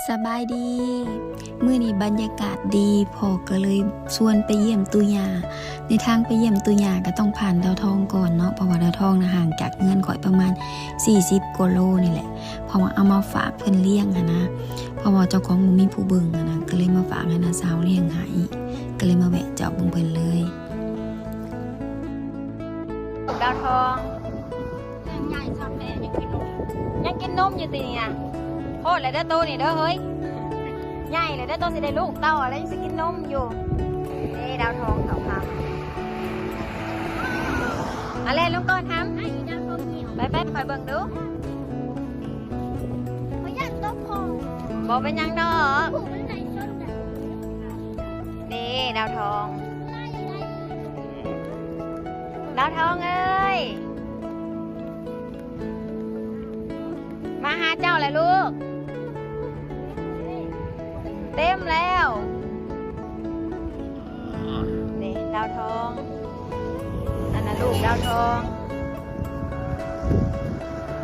สบายดีมื้อนี้บรรยากาศดีพอก็เลยชวนไปเยี่ยมตุยาในทางไปเยี่ยมตุยาก็ต้องผ่านดาวทองก่อนเนาะเพราะว่าดาวทองนะห่างจากเงินข่อยประมาณ40กว่าโลนี่แหละเพราะว่าเอามาฝากเพิ่นเลี้ยงนะเพราะว่าเจ้าของบ่มีผู้เบิ่งนะก็เลยมาฝากให้น้าสาวเลี้ยงให้ก็เลยมาแวะเจ้าเบิ่งเพิ่นเลยดาวทองใหญ่ชอบแม่ยังกินนมอยู่ติเนี่ยโคตรเลยเด้อโตนี่เด้อเฮ้ยใหญ่เลยเด้อโตสิได้ลูกเต้าอะไรสิกินนมอยู่นี่ดาวทองเขาครับอะไรลูกก่อนทำไปคอยเบิ่งดูบอกเป็นยังดอกนี่ดาวทองดาวทองเอ้ยมาหาเจ้าเลยลูกเต็มแล้วนี่ดาวทองนั่นนะลูกดาวทอง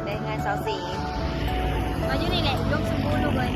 ได้งานสาวสีมาอยู่นี่แหละลูกสมบูรณ์ลูกเลย